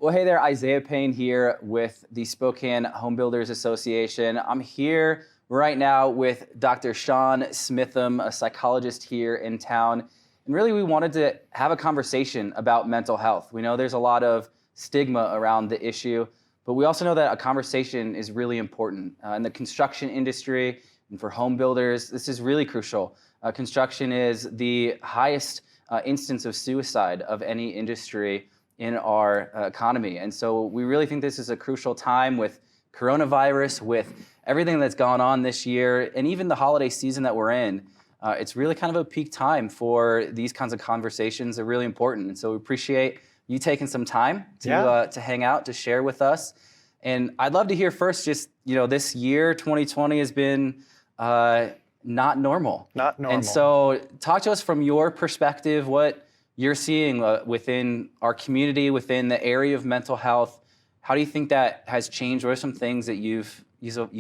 Well, hey there, Isaiah Paine here with the Spokane Home Builders Association. I'm here right now with Dr. Sean Smitham, a psychologist here in town. And really, we wanted to have a conversation about mental health. We know there's a lot of stigma around the issue, but we also know that a conversation is really important. In the construction industry and for home builders, this is really crucial. Construction is the highest instance of suicide of any industry in our economy. And so we really think this is a crucial time with coronavirus, with everything that's gone on this year, and even the holiday season that we're in. It's really kind of a peak time for these kinds of conversations. They're really important. And so we appreciate you taking some time to hang out, to share with us. And I'd love to hear first, just, this year, 2020 has been not normal. Not normal. And so talk to us from your perspective, what you're seeing within our community, within the area of mental health. How do you think that has changed? What are some things that you've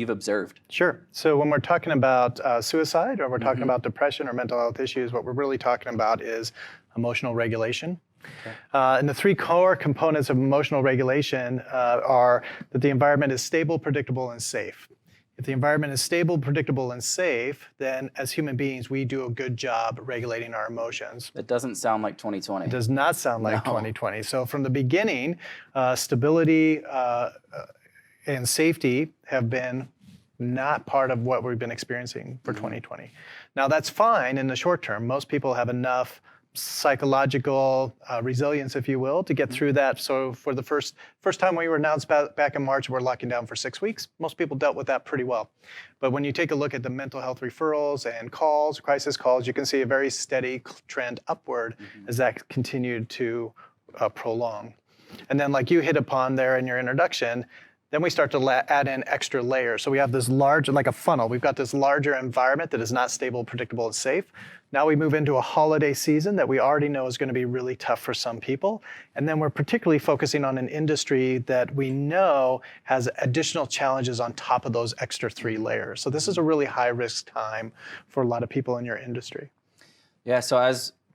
observed? Sure. So when we're talking about suicide, or we're talking about depression or mental health issues, what we're really talking about is emotional regulation. Okay. And the three core components of emotional regulation are that the environment is stable, predictable, and safe. If the environment is stable, predictable, and safe, then as human beings, we do a good job regulating our emotions. It doesn't sound like 2020. It does not sound like 2020. So from the beginning, stability and safety have been not part of what we've been experiencing for 2020. Now that's fine in the short term. Most people have enough psychological resilience, if you will, to get through that. So for the first time we were announced back in March, we're locking down for 6 weeks. Most people dealt with that pretty well. But when you take a look at the mental health referrals and calls, crisis calls, you can see a very steady trend upward as that continued to prolong. And then, like you hit upon there in your introduction, then we start to add in extra layers. So we have this large, like a funnel, we've got this larger environment that is not stable, predictable, and safe. Now we move into a holiday season that we already know is going to be really tough for some people. And then we're particularly focusing on an industry that we know has additional challenges on top of those extra 3 layers. So this is a really high risk time for a lot of people in your industry. Yeah, so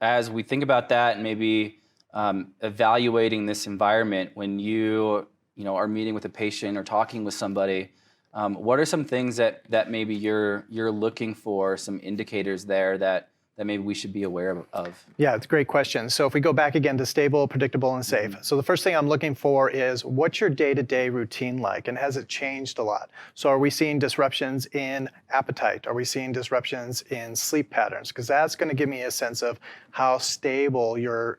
as we think about that and maybe evaluating this environment, when you are meeting with a patient or talking with somebody, what are some things that maybe you're looking for, some indicators there that maybe we should be aware of? Yeah, it's a great question. So if we go back again to stable, predictable, and safe. So the first thing I'm looking for is, what's your day-to-day routine like, and has it changed a lot? So are we seeing disruptions in appetite? Are we seeing disruptions in sleep patterns? Because that's going to give me a sense of how stable your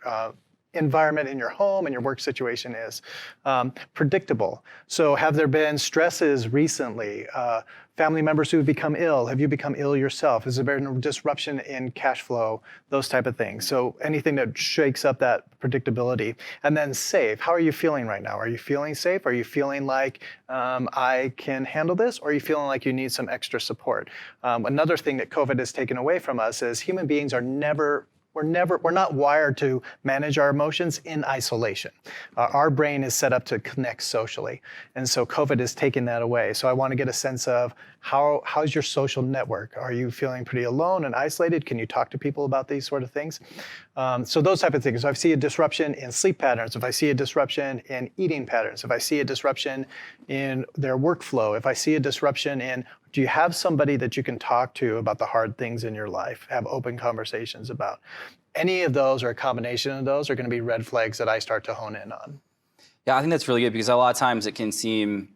environment in your home and your work situation is. Predictable. So have there been stresses recently? Family members who have become ill? Have you become ill yourself? Has there been a disruption in cash flow? Those type of things. So anything that shakes up that predictability. And then safe. How are you feeling right now? Are you feeling safe? Are you feeling like I can handle this? Or are you feeling like you need some extra support? Another thing that COVID has taken away from us is human beings are we're not wired to manage our emotions in isolation. Our brain is set up to connect socially. And so COVID has taken that away. So I want to get a sense of how's your social network? Are you feeling pretty alone and isolated? Can you talk to people about these sort of things? So those type of things. So if I see a disruption in sleep patterns, if I see a disruption in eating patterns, if I see a disruption in their workflow, if I see a disruption in, do you have somebody that you can talk to about the hard things in your life, have open conversations about? Any of those or a combination of those are going to be red flags that I start to hone in on. Yeah, I think that's really good, because a lot of times it can seem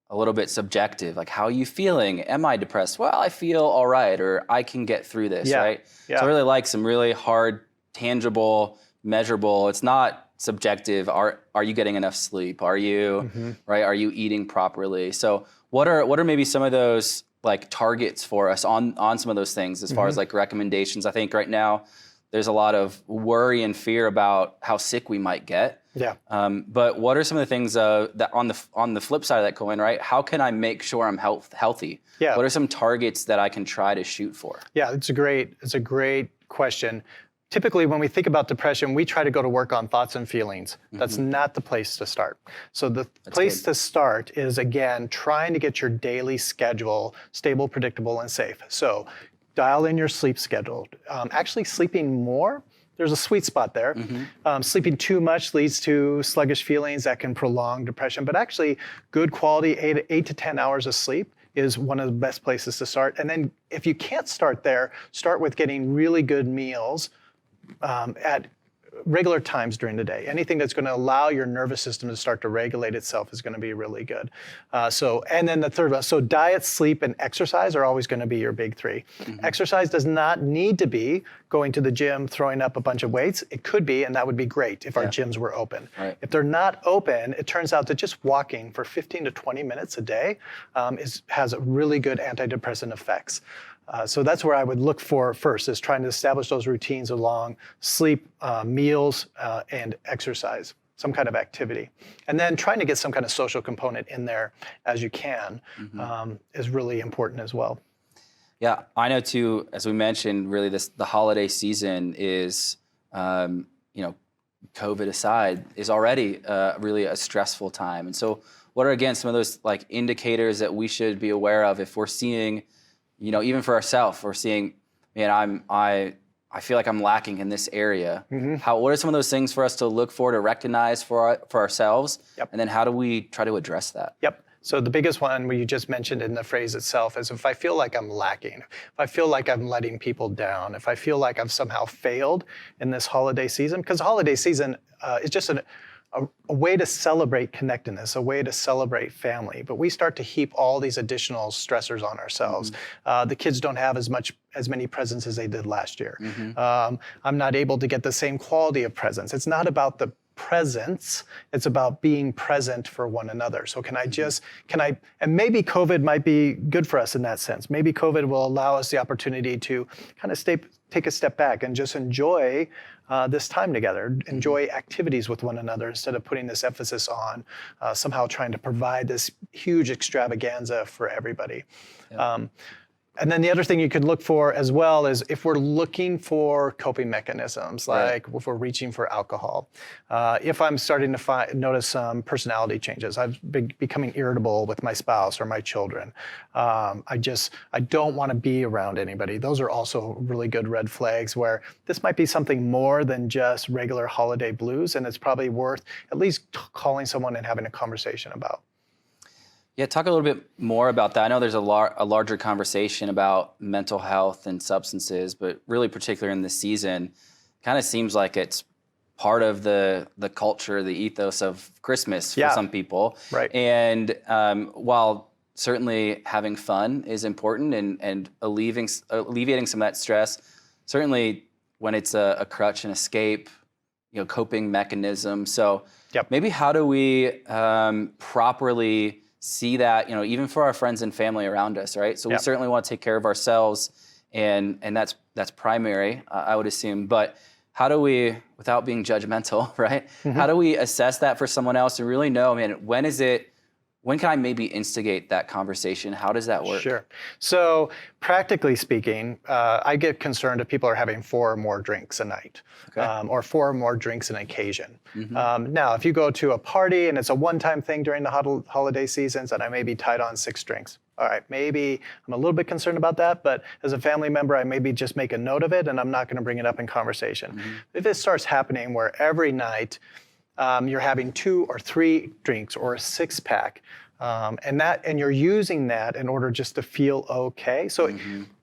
a little bit subjective. Like, how are you feeling? Am I depressed? Well, I feel all right, or I can get through this, right? Yeah. So I really like some really hard, tangible, measurable. It's not subjective. Are you getting enough sleep? Are you right? Are you eating properly? So what are maybe some of those like targets for us on some of those things as far as like recommendations? I think right now there's a lot of worry and fear about how sick we might get. Yeah. But what are some of the things that on the flip side of that coin, right? How can I make sure I'm healthy? Yeah. What are some targets that I can try to shoot for? Yeah, it's a great question. Typically, when we think about depression, we try to go to work on thoughts and feelings. That's not the place to start. So the place to start is, again, trying to get your daily schedule stable, predictable, and safe. So dial in your sleep schedule. Actually sleeping more there's a sweet spot there. Sleeping too much leads to sluggish feelings that can prolong depression, but actually good quality 8 to 10 hours of sleep is one of the best places to start. And then if you can't start there, start with getting really good meals at regular times during the day. Anything that's going to allow your nervous system to start to regulate itself is going to be really good. And then the third one, so diet, sleep, and exercise are always going to be your big three. Exercise does not need to be going to the gym, throwing up a bunch of weights. It could be, and that would be great if our gyms were open. If they're not open, it turns out that just walking for 15 to 20 minutes a day has really good antidepressant effects. So that's where I would look for first, is trying to establish those routines along sleep, meals, and exercise, some kind of activity. And then trying to get some kind of social component in there as you can is really important as well. Yeah, I know too, as we mentioned, really the holiday season is, COVID aside, is already really a stressful time. And so what are, again, some of those like indicators that we should be aware of if we're seeing, even for ourselves, we're seeing, man, I feel like I'm lacking in this area. What are some of those things for us to look for, to recognize for ourselves? And then how do we try to address that? So the biggest one, where you just mentioned in the phrase itself, is if I feel like I'm lacking, if I feel like I'm letting people down, if I feel like I've somehow failed in this holiday season, because the holiday season is just a way to celebrate connectedness, a way to celebrate family. But we start to heap all these additional stressors on ourselves. The kids don't have as many presents as they did last year. I'm not able to get the same quality of presents. It's not about the presence, it's about being present for one another. So and maybe COVID might be good for us in that sense. Maybe COVID will allow us the opportunity to kind of take a step back and just enjoy this time together, enjoy activities with one another, instead of putting this emphasis on somehow trying to provide this huge extravaganza for everybody. And then the other thing you could look for as well is if we're looking for coping mechanisms, like if we're reaching for alcohol. If I'm starting to notice some personality changes, I've been becoming irritable with my spouse or my children. I don't want to be around anybody. Those are also really good red flags where this might be something more than just regular holiday blues, and it's probably worth at least calling someone and having a conversation about. Yeah, talk a little bit more about that. I know there's a larger conversation about mental health and substances, but really particularly in this season, kind of seems like it's part of the culture, the ethos of Christmas for some people. And while certainly having fun is important and alleviating some of that stress, certainly when it's a crutch and escape, coping mechanism. So maybe how do we properly see that, even for our friends and family around us, right? So we certainly want to take care of ourselves, and that's primary, I would assume. But how do we, without being judgmental, right? How do we assess that for someone else and really know, when can I maybe instigate that conversation? How does that work? Sure. So practically speaking, I get concerned if people are having 4 or more drinks a night, or 4 or more drinks an occasion. Now, if you go to a party and it's a one-time thing during the holiday seasons, and I may be tied on 6 drinks. All right, maybe I'm a little bit concerned about that, but as a family member, I maybe just make a note of it, and I'm not going to bring it up in conversation. If it starts happening where every night you're having 2 or 3 drinks or a 6-pack, and you're using that in order just to feel okay. So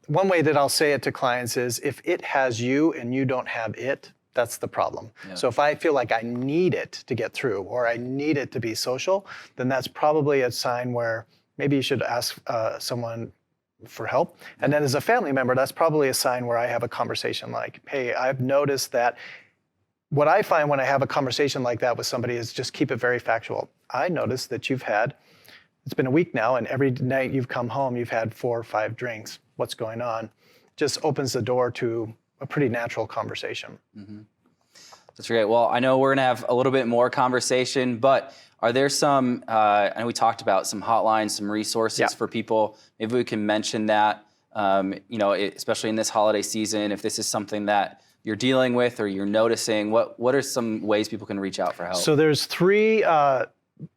one way that I'll say it to clients is, if it has you and you don't have it, that's the problem. So if I feel like I need it to get through, or I need it to be social, then that's probably a sign where maybe you should ask someone for help. And then as a family member, that's probably a sign where I have a conversation like, hey, I've noticed that. What I find when I have a conversation like that with somebody is just keep it very factual. I noticed that it's been a week now, and every night you've come home, you've had 4 or 5 drinks. What's going on? Just opens the door to a pretty natural conversation. That's great. Well, I know we're going to have a little bit more conversation, but are there some, I know we talked about some hotlines, some resources for people. Maybe we can mention that, especially in this holiday season, if this is something that you're dealing with or you're noticing, what are some ways people can reach out for help? So there's 3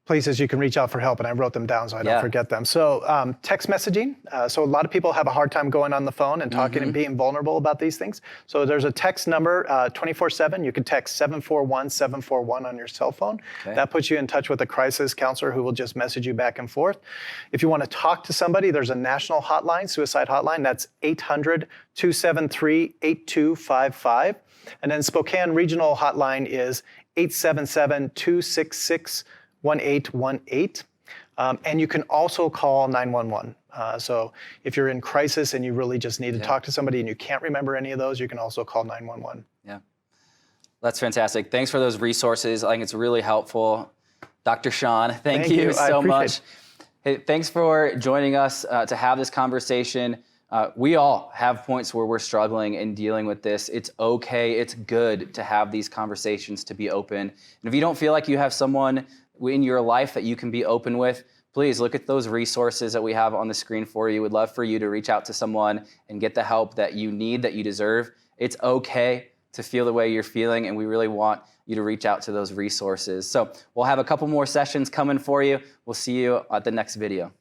places you can reach out for help, and I wrote them down so I don't forget them. So text messaging. So a lot of people have a hard time going on the phone and talking and being vulnerable about these things. So there's a text number 24/7. You can text 741-741 on your cell phone. Okay. That puts you in touch with a crisis counselor who will just message you back and forth. If you want to talk to somebody, there's a national hotline, suicide hotline. That's 800-273-8255. And then Spokane Regional Hotline is 877-266-1818. And you can also call 911. So if you're in crisis and you really just need to talk to somebody and you can't remember any of those, you can also call 911. Yeah, that's fantastic. Thanks for those resources. I think it's really helpful. Dr. Sean, thank you so much. Hey, thanks for joining us to have this conversation. We all have points where we're struggling and dealing with this. It's okay, it's good to have these conversations, to be open. And if you don't feel like you have someone in your life that you can be open with, please look at those resources that we have on the screen for you. We'd love for you to reach out to someone and get the help that you need, that you deserve. It's okay to feel the way you're feeling, and we really want you to reach out to those resources. So we'll have a couple more sessions coming for you. We'll see you at the next video.